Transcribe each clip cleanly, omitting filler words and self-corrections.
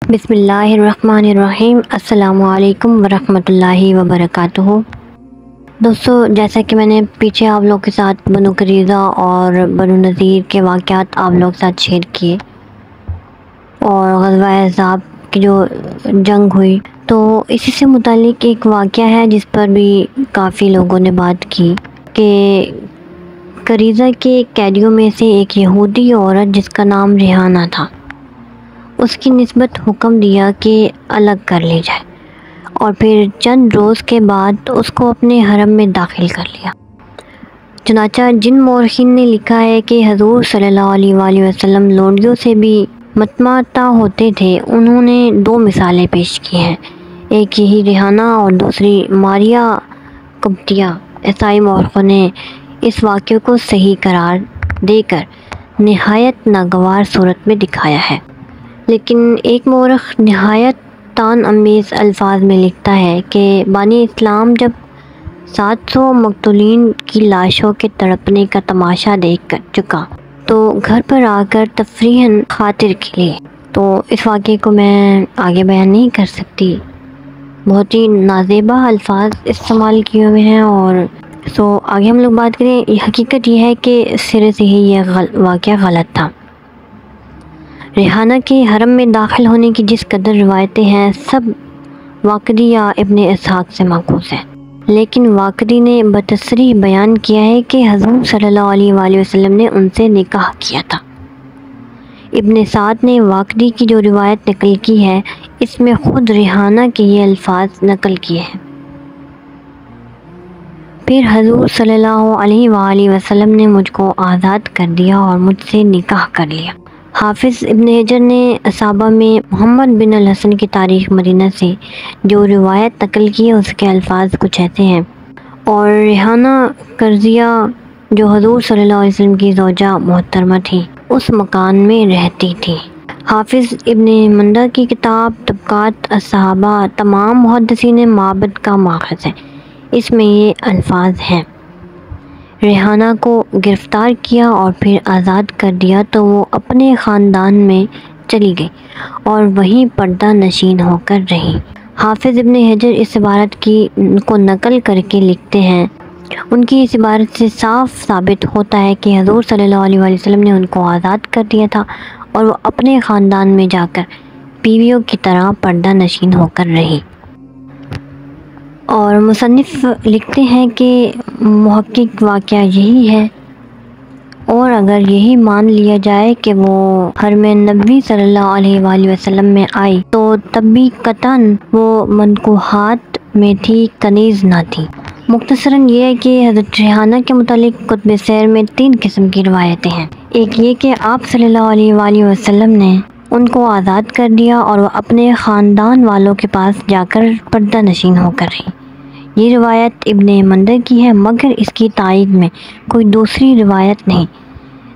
بسم اللہ الرحمن الرحیم۔ السلام علیکم ورحمۃ اللہ وبرکاتہ۔ دوستو، جیسا کہ میں نے پیچھے آپ لوگ کے ساتھ بنو قریظہ اور بنو نذیر کے واقعات آپ لوگ کے ساتھ شیئر کیے اور غزوہ احزاب کی جو جنگ ہوئی، تو اسی سے متعلق ایک واقعہ ہے جس پر بھی کافی لوگوں نے بات کی کہ قریظہ کے قیدیوں میں سے ایک یہودی عورت جس کا نام ریحانہ تھا، اس کی نسبت حکم دیا کہ الگ کر لی جائے اور پھر چند روز کے بعد اس کو اپنے حرم میں داخل کر لیا۔ چنانچہ جن مورخین نے لکھا ہے کہ حضور صلی اللہ علیہ وآلہ وسلم لونڈیوں سے بھی متمتع ہوتے تھے، انہوں نے دو مثالیں پیش کی ہیں، ایک یہی ریحانہ اور دوسری ماریہ قبطیہ۔ عیسائی مورخوں نے اس واقعے کو صحیح قرار دے کر نہایت ناگوار صورت میں دکھایا ہے، لیکن ایک مورخ نہایت طعن آمیز الفاظ میں لکھتا ہے کہ بانی اسلام جب 700 مقتولین کی لاشوں کے تڑپنے کا تماشا دیکھ کر چکا تو گھر پر آ کر تفریحاً خاطر کے لیے، تو اس واقعے کو میں آگے بیان نہیں کر سکتی، بہت ہی نازیبا الفاظ استعمال کیے ہوئے ہیں۔ اور آگے ہم لوگ بات کریں، حقیقت یہ ہے کہ سرے سے ہی یہ واقعہ غلط تھا۔ ریحانہ کے حرم میں داخل ہونے کی جس قدر روایتیں ہیں، سب واقدی یا ابن اسحاق سے ماخوذ ہیں، لیکن واقدی نے بتصریح بیان کیا ہے کہ حضور صلی اللہ علیہ وآلہ وسلم نے ان سے نکاح کیا تھا۔ ابن سعد نے واقدی کی جو روایت نقل کی ہے، اس میں خود ریحانہ کے یہ الفاظ نقل کیے ہیں، پھر حضور صلی اللہ علیہ وآلہ وسلم نے مجھ کو آزاد کر دیا اور مجھ سے نکاح کر لیا۔ حافظ ابن حجر نے اصابہ میں محمد بن الحسن کی تاریخ مدینہ سے جو روایت نقل کی ہے، اس کے الفاظ کچھ ایسے ہیں، اور ریحانہ قرظیہ جو حضور صلی اللہ علیہ وسلم کی زوجہ محترمہ تھی، اس مکان میں رہتی تھی۔ حافظ ابن مندہ کی کتاب طبقات الصحابہ تمام محدثین معبد کا ماخذ ہے، اس میں یہ الفاظ ہیں، ریحانہ کو گرفتار کیا اور پھر آزاد کر دیا تو وہ اپنے خاندان میں چلی گئی اور وہیں پردہ نشین ہو کر رہی۔ حافظ ابن حجر اس عبارت کو نقل کر کے لکھتے ہیں، ان کی اس عبارت سے صاف ثابت ہوتا ہے کہ حضور صلی اللہ علیہ وآلہ وسلم نے ان کو آزاد کر دیا تھا اور وہ اپنے خاندان میں جا کر بیویوں کی طرح پردہ نشین ہو کر رہی۔ اور مصنف لکھتے ہیں کہ محقق واقعہ یہی ہے، اور اگر یہی مان لیا جائے کہ وہ حرم نبوی صلی اللہ علیہ وآلہ وسلم میں آئی تو تب بھی قطعاً وہ منکوحات میں تھی، کنیز نہ تھی۔ مختصراً یہ ہے کہ حضرت ریحانہ کے متعلق کتب سیر میں 3 قسم کی روایتیں ہیں۔ ایک یہ کہ آپ صلی اللہ علیہ وآلہ وسلم نے ان کو آزاد کر دیا اور وہ اپنے خاندان والوں کے پاس جا کر پردہ نشین ہو کر رہی، یہ روایت ابن مندہ کی ہے، مگر اس کی تائید میں کوئی دوسری روایت نہیں۔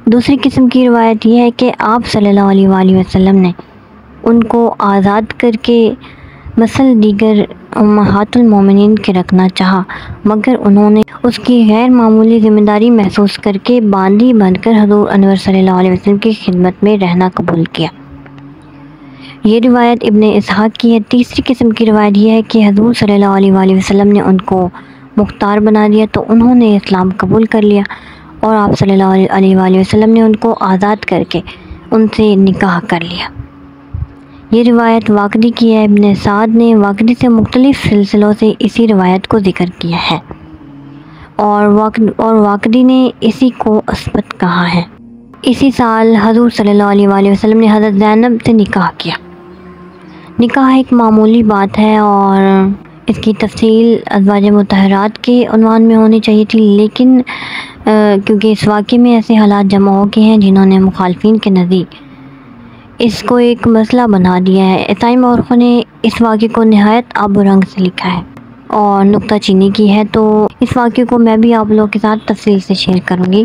دوسری قسم کی روایت یہ ہے کہ آپ صلی اللہ علیہ وآلہ وسلم نے ان کو آزاد کر کے مثل دیگر امہات المومنین کے رکھنا چاہا، مگر انہوں نے اس کی غیر معمولی ذمہ داری محسوس کر کے باندی بن کر حضور انور صلی اللہ علیہ وسلم کی خدمت میں رہنا قبول کیا، یہ روایت ابن اسحاق کی ہے۔ تیسری قسم کی روایت یہ ہے کہ حضور صلی اللہ علیہ وآلہ وسلم نے ان کو مختار بنا دیا تو انہوں نے اسلام قبول کر لیا اور آپ صلی اللہ علیہ وآلہ وسلم نے ان کو آزاد کر کے ان سے نکاح کر لیا، یہ روایت واقدی کی ہے۔ ابن سعد نے واقدی سے مختلف سلسلوں سے اسی روایت کو ذکر کیا ہے، اور واقدی نے اسی کو اثبت کہا ہے۔ اسی سال حضور صلی اللہ علیہ وآلہ وسلم نے حضرت زینب سے نکاح کیا۔ نکاح ایک معمولی بات ہے اور اس کی تفصیل ازواج مطہرات کے عنوان میں ہونی چاہیے تھی، لیکن کیونکہ اس واقعے میں ایسے حالات جمع ہو گئے ہیں جنہوں نے مخالفین کے نزدیک اس کو ایک مسئلہ بنا دیا ہے۔ عیسائی مورخوں نے اس واقعے کو نہایت آب و رنگ سے لکھا ہے اور نکتہ چینی کی ہے، تو اس واقعے کو میں بھی آپ لوگوں کے ساتھ تفصیل سے شیئر کروں گی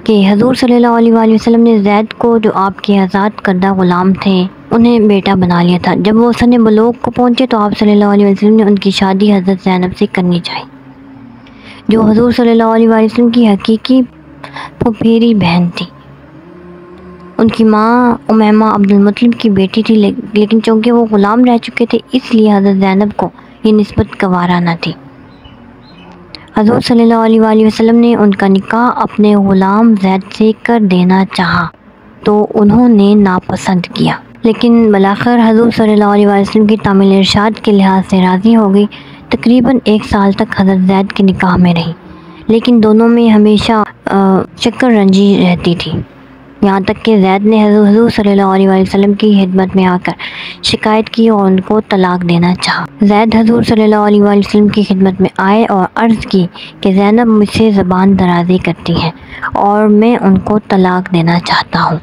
کہ حضور صلی اللہ علیہ وآلہ وسلم نے زید کو، جو آپ کے آزاد کردہ غلام تھے، انہیں بیٹا بنا لیا تھا۔ جب وہ سن بلوغ کو پہنچے تو آپ صلی اللہ علیہ وسلم نے ان کی شادی حضرت زینب سے کرنی چاہی، جو حضور صلی اللہ علیہ وسلم کی حقیقی پھپھیری بہن تھی۔ ان کی ماں امیمہ عبد المطلب کی بیٹی تھی، لیکن چونکہ وہ غلام رہ چکے تھے اس لیے حضرت زینب کو یہ نسبت گوارا نہ تھی۔ حضور صلی اللہ علیہ وآلہ وسلم نے ان کا نکاح اپنے غلام زید سے کر دینا چاہا تو انہوں نے ناپسند کیا، لیکن بالآخر حضور صلی اللہ علیہ وآلہ وسلم کی تعمیل ارشاد کے لحاظ سے راضی ہو گئی۔ تقریباً 1 سال تک حضرت زید کے نکاح میں رہی، لیکن دونوں میں ہمیشہ چکر رنجی رہتی تھی، یہاں تک کہ زید نے حضور صلی اللہ علیہ وآلہ وسلم کی خدمت میں آ کر شکایت کی اور ان کو طلاق دینا چاہا۔ زید حضور صلی اللہ علیہ وآلہ وسلم کی خدمت میں آئے اور عرض کی کہ زینب مجھ سے زبان درازی کرتی ہیں اور میں ان کو طلاق دینا چاہتا ہوں،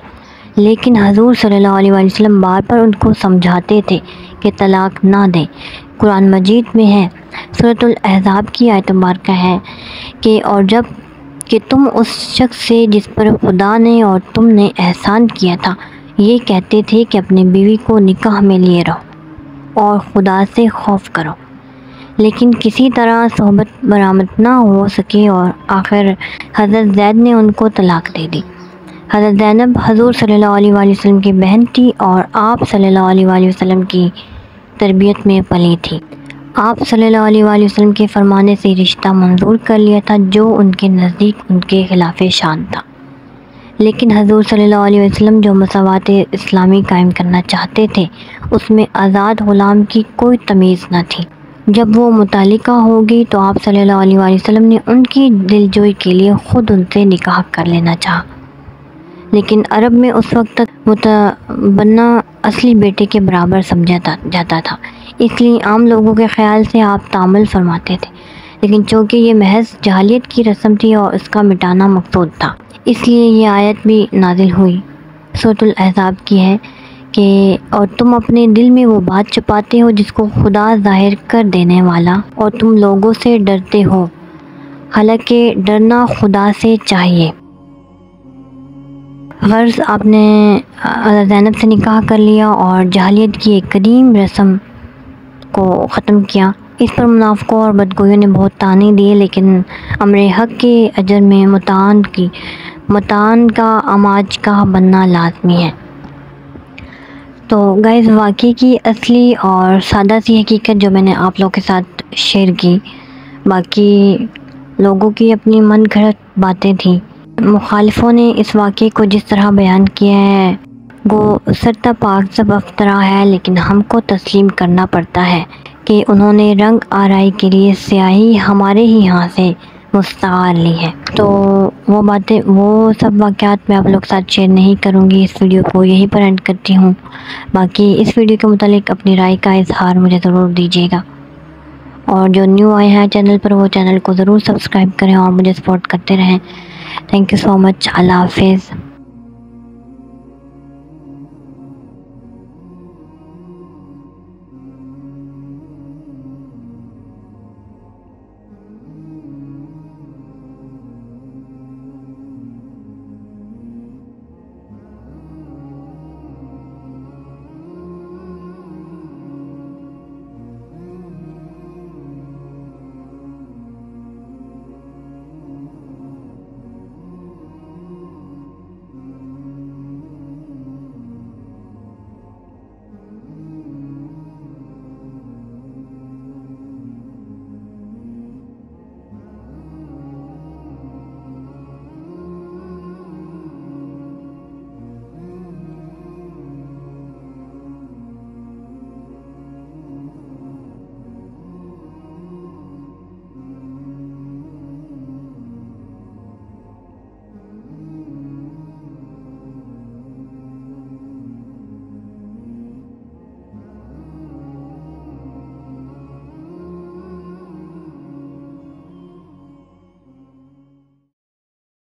لیکن حضور صلی اللہ علیہ وآلہ وسلم بار بار ان کو سمجھاتے تھے کہ طلاق نہ دیں۔ قرآن مجید میں ہے، سورۃ الاحزاب کی آیت مبارکہ ہے کہ تم اس شخص سے جس پر خدا نے اور تم نے احسان کیا تھا یہ کہتے تھے کہ اپنی بیوی کو نکاح میں لیے رہو اور خدا سے خوف کرو، لیکن کسی طرح صحبت برآمد نہ ہو سکے اور آخر حضرت زید نے ان کو طلاق دے دی۔ حضرت زینب حضور صلی اللہ علیہ وآلہ وسلم کی بہن تھی اور آپ صلی اللہ علیہ وآلہ وسلم کی تربیت میں پلی تھی۔ آپ صلی اللہ علیہ وآلہ وسلم کے فرمانے سے رشتہ منظور کر لیا تھا جو ان کے نزدیک ان کے خلاف شان تھا، لیکن حضور صلی اللہ علیہ وسلم جو مساوات اسلامی قائم کرنا چاہتے تھے اس میں آزاد غلام کی کوئی تمیز نہ تھی۔ جب وہ متعلقہ ہوگی تو آپ صلی اللہ علیہ وآلہ وسلم نے ان کی دلجوئی کے لیے خود ان سے نکاح کر لینا چاہا، لیکن عرب میں اس وقت تک متبنہ اصلی بیٹے کے برابر سمجھا جاتا تھا، اس لیے عام لوگوں کے خیال سے آپ تعامل فرماتے تھے، لیکن چونکہ یہ محض جاہلیت کی رسم تھی اور اس کا مٹانا مقصود تھا اس لیے یہ آیت بھی نازل ہوئی۔ سورۃ الاحزاب کی ہے کہ اور تم اپنے دل میں وہ بات چھپاتے ہو جس کو خدا ظاہر کر دینے والا، اور تم لوگوں سے ڈرتے ہو حالانکہ ڈرنا خدا سے چاہیے۔ غرض آپ نے زینب سے نکاح کر لیا اور جاہلیت کی ایک قدیم رسم کو ختم کیا۔ اس پر منافقوں اور بدگویوں نے بہت طعنے دیے، لیکن امر حق کے اجر میں متان کا اماج کا بننا لازمی ہے۔ تو گائز واقعے کی اصلی اور سادہ سی حقیقت جو میں نے آپ لوگوں کے ساتھ شیئر کی، باقی لوگوں کی اپنی من گھڑت باتیں تھیں۔ مخالفوں نے اس واقعے کو جس طرح بیان کیا ہے وہ سرتا پاکزب افطرا ہے، لیکن ہم کو تسلیم کرنا پڑتا ہے کہ انہوں نے رنگ آرائی کے لیے سیاہی ہمارے ہی ہاں سے مستعار لی ہے۔ تو وہ سب واقعات میں آپ لوگ کے ساتھ شیئر نہیں کروں گی، اس ویڈیو کو یہیں پر اینڈ کرتی ہوں۔ باقی اس ویڈیو کے متعلق اپنی رائے کا اظہار مجھے ضرور دیجیے گا، اور جو نیو آئے ہیں چینل پر وہ چینل کو ضرور سبسکرائب کریں اور مجھے سپورٹ کرتے رہیں۔ تھینک یو سو مچ۔ اللہ حافظ۔